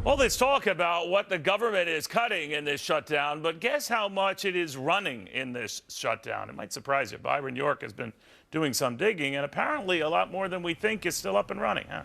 Well, there's talk about what the government is cutting in this shutdown, but guess how much it is running in this shutdown? It might surprise you. Byron York has been doing some digging, and apparently a lot more than we think is still up and running, huh?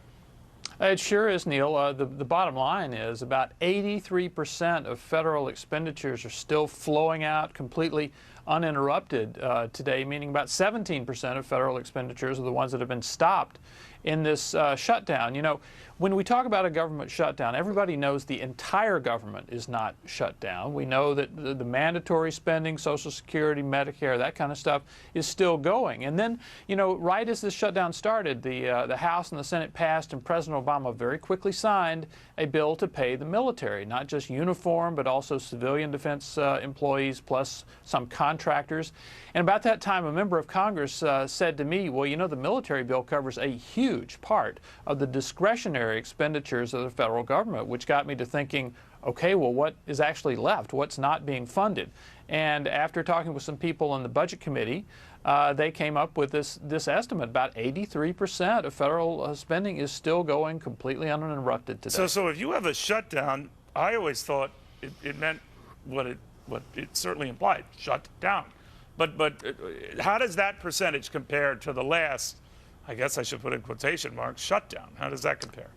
It sure is, Neil. The bottom line is about 83% of federal expenditures are still flowing out completely uninterrupted today, meaning about 17% of federal expenditures are the ones that have been stopped in this shutdown. You know, when we talk about a government shutdown, everybody knows the entire government is not shut down. We know that the mandatory spending, Social Security, Medicare, that kind of stuff is still going. And then, you know, right as this shutdown started, the House and the Senate passed, and President Obama very quickly signed a bill to pay the military, not just uniform, but also civilian defense employees, plus some contractors. And about that time, a member of Congress said to me, well, you know, the military bill covers a huge part of the discretionary expenditures of the federal government, which got me to thinking, okay, well, what is actually left? What's not being funded? And after talking with some people in the Budget Committee, they came up with this estimate. About 83% of federal spending is still going completely uninterrupted today. So if you have a shutdown, I always thought it meant what it certainly implied, shut down. But how does that percentage compare to the last, I guess I should put in quotation marks, shutdown? How does that compare?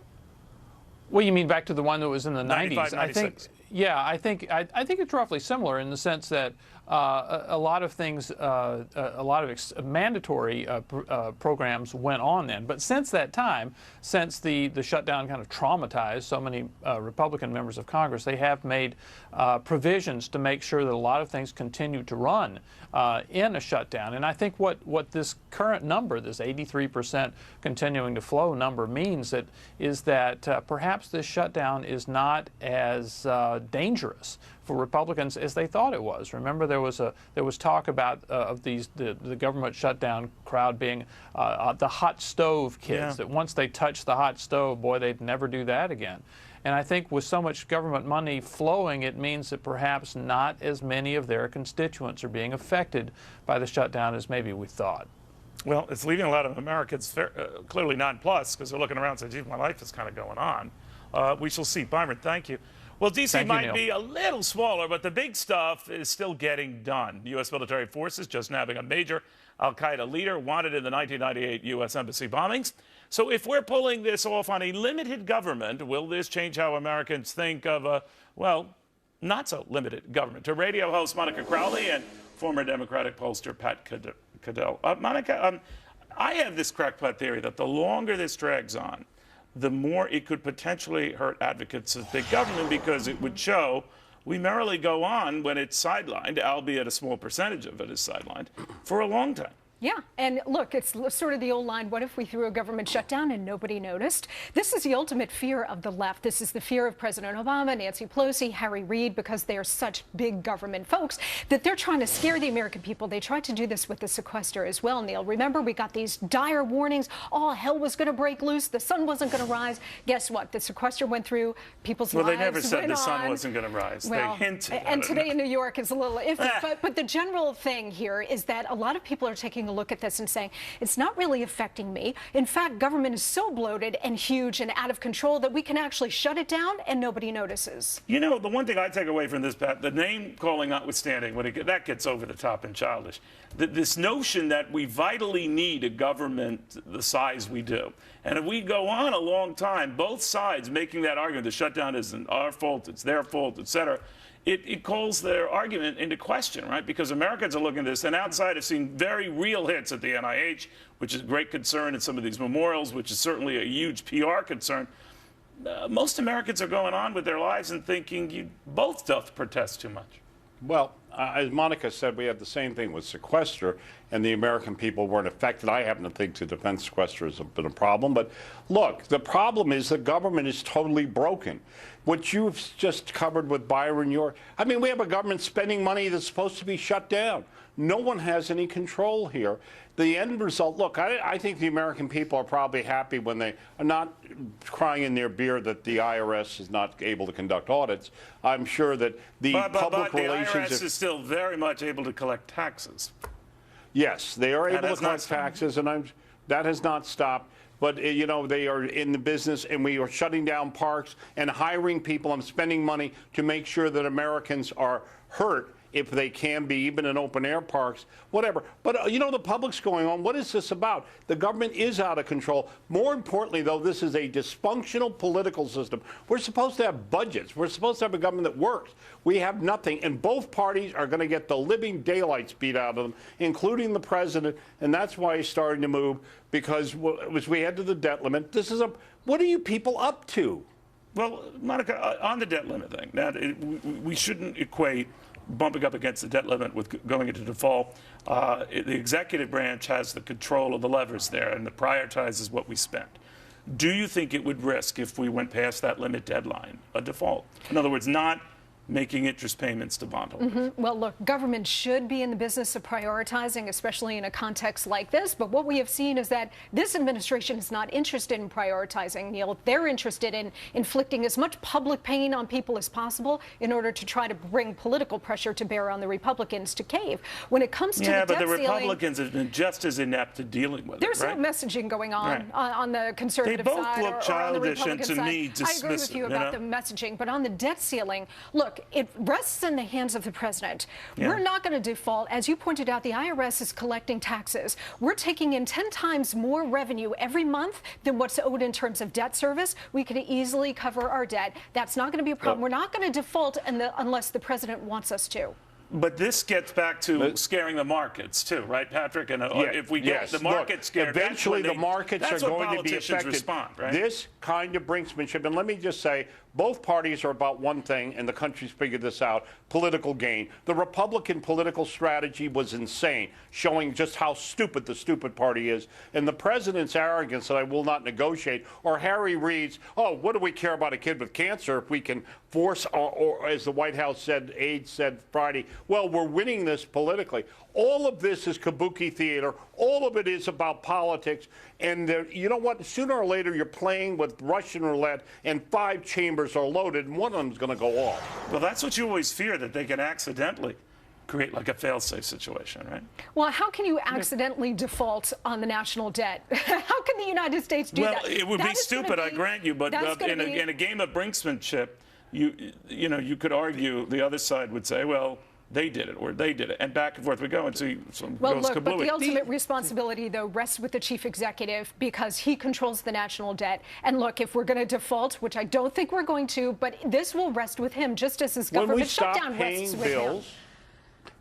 Well, you mean back to the one that was in the 95, 90s? 96. I think it's roughly similar in the sense that a lot of things, a lot of mandatory programs went on then. But since that time, since the shutdown kind of traumatized so many Republican members of Congress, they have made provisions to make sure that a lot of things continue to run in a shutdown. And I think what this current number, this 83% continuing to flow number, means is that perhaps this shutdown is not as dangerous for Republicans as they thought it was. Remember, there was talk about of the government shutdown crowd being the hot stove kids, yeah, that once they touched the hot stove, boy, they'd never do that again. And I think with so much government money flowing, it means that perhaps not as many of their constituents are being affected by the shutdown as maybe we thought. Well, it's leaving a lot of Americans clearly nonplussed because they're looking around and saying, gee, my life is kind of going on. We shall see. Byron, thank you. Well, D.C. might be a little smaller, but the big stuff is still getting done. U.S. military forces just nabbing a major al-Qaeda leader wanted in the 1998 U.S. Embassy bombings. So if we're pulling this off on a limited government, will this change how Americans think of a, well, not so limited government? To radio host Monica Crowley and former Democratic pollster Pat Caddell. Monica, I have this crackpot theory that the longer this drags on, the more it could potentially hurt advocates of big government, because it would show we merrily go on when it's sidelined, albeit a small percentage of it is sidelined, for a long time. Yeah, and look, it's sort of the old line, what if we threw a government shutdown and nobody noticed? This is the ultimate fear of the left. This is the fear of President Obama, Nancy Pelosi, Harry Reid, because they are such big government folks that they're trying to scare the American people. They tried to do this with the sequester as well, Neil. Remember, we got these dire warnings. All hell was going to break loose. The sun wasn't going to rise. Guess what? The sequester went through. People's lives went on. Well, they never said the sun wasn't going to rise. Well, they hinted and at today it. in New York is a little iffy. But the general thing here is that a lot of people are taking a look at this and saying, it's not really affecting me. In fact, government is so bloated and huge and out of control that we can actually shut it down and nobody notices. You know, the one thing I take away from this, Pat, the name calling notwithstanding, that gets over the top and childish. This notion that we vitally need a government the size we do. And if we go on a long time, both sides making that argument, the shutdown isn't our fault, it's their fault, et cetera, it calls their argument into question, right? Because Americans are looking at this, and outside have seen very real hits at the NIH, which is a great concern, in some of these memorials, which is certainly a huge PR concern. Most Americans are going on with their lives and thinking you both don't protest too much. Well, as Monica said, we have the same thing with sequester, and the American people weren't affected. I happen to think the defense sequester has been a problem. But look, the problem is the government is totally broken. What you've just covered with Byron York, I mean, we have a government spending money that's supposed to be shut down. No one has any control here. The end result, look, I think the American people are probably happy when they are not crying in their beer that the IRS is not able to conduct audits. I'm sure that the public relations... But the IRS is still very much able to collect taxes. Yes, they are able to collect taxes, and that has not stopped. but you know, they are in the business, and we are shutting down parks and hiring people and spending money to make sure that Americans are hurt if they can be, even in open-air parks, whatever. But, you know, the public's going on. What is this about? The government is out of control. More importantly, though, this is a dysfunctional political system. We're supposed to have budgets. We're supposed to have a government that works. We have nothing, and both parties are going to get the living daylights beat out of them, including the president, and that's why he's starting to move, because as we head to the debt limit, this is what are you people up to? Well, Monica, on the debt limit thing, now, we shouldn't equate bumping up against the debt limit with going into default. The executive branch has the control of the levers there, and it prioritizes what we spend. Do you think it would risk, if we went past that limit deadline, a default? In other words, not making interest payments to bondholders. Well, look, government should be in the business of prioritizing, especially in a context like this. But what we have seen is that this administration is not interested in prioritizing, Neil. They're interested in inflicting as much public pain on people as possible in order to try to bring political pressure to bear on the Republicans to cave. When it comes to the debt but the ceiling, Republicans have been just as inept at dealing with there's it, right? no messaging going on on the conservative both side look or on the childish and Republican to side. me I agree with dismissive, you about the messaging, but on the debt ceiling, look, it rests in the hands of the president. We're not going to default. As you pointed out, the IRS is collecting taxes. We're taking in 10 times more revenue every month than what's owed in terms of debt service. We could easily cover our debt. That's not going to be a problem. We're not going to default unless the president wants us to. But this gets back to scaring the markets, too, right, Patrick? And if we get the markets scared, eventually the markets are going to be affected. Respond, right? This kind of brinksmanship, and let me just say, both parties are about one thing, and the country's figured this out: political gain. The Republican political strategy was insane, showing just how stupid the stupid party is. And the president's arrogance that I will not negotiate, or Harry Reid's, oh, what do we care about a kid with cancer if we can force, or as the White House said, aides said Friday, well, we're winning this politically. All of this is kabuki theater. All of it is about politics. And you know what? Sooner or later, you're playing with Russian roulette, and 5 chambers are loaded, and one of them is going to go off. Well, that's what you always fear, that they can accidentally create like a fail-safe situation, right? Well, how can you accidentally default on the national debt? How can the United States do that? Well, it would be stupid, I grant you, but in a game of brinksmanship, you know, you could argue, the other side would say, well, they did it, or they did it, and back and forth we go until some goes kablooey. But the ultimate responsibility, though, rests with the chief executive, because he controls the national debt. And look, if we're going to default, which I don't think we're going to, but this will rest with him, just as his government shutdown rests with him.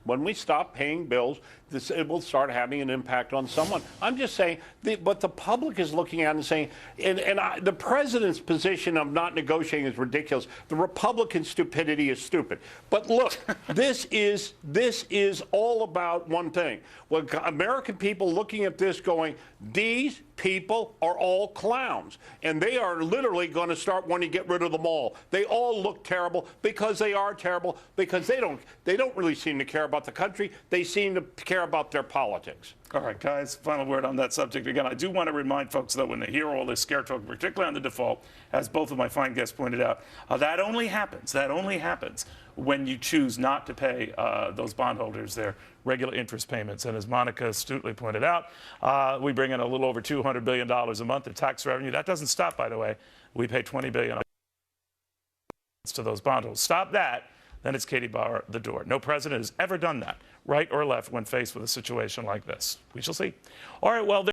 When we stop paying bills, it will start having an impact on someone. I'm just saying, but the public is looking at it and saying, the president's position of not negotiating is ridiculous. The Republican stupidity is stupid. But look, this is all about one thing. Well, American people looking at this going, these people are all clowns, and they are literally going to start wanting to get rid of them all. They all look terrible because they are terrible, because they don't really seem to care about the country. They seem to care about their politics. All right, guys, final word on that subject. Again, I do want to remind folks, though, when they hear all this scare talk, particularly on the default, as both of my fine guests pointed out, that only happens when you choose not to pay those bondholders their regular interest payments. And as Monica astutely pointed out, we bring in a little over $200 billion a month of tax revenue. That doesn't stop, by the way. We pay $20 billion to those bondholders. Stop that, then it's Katie Bauer the door. No president has ever done that, right or left, when faced with a situation like this. We shall see. All right, well,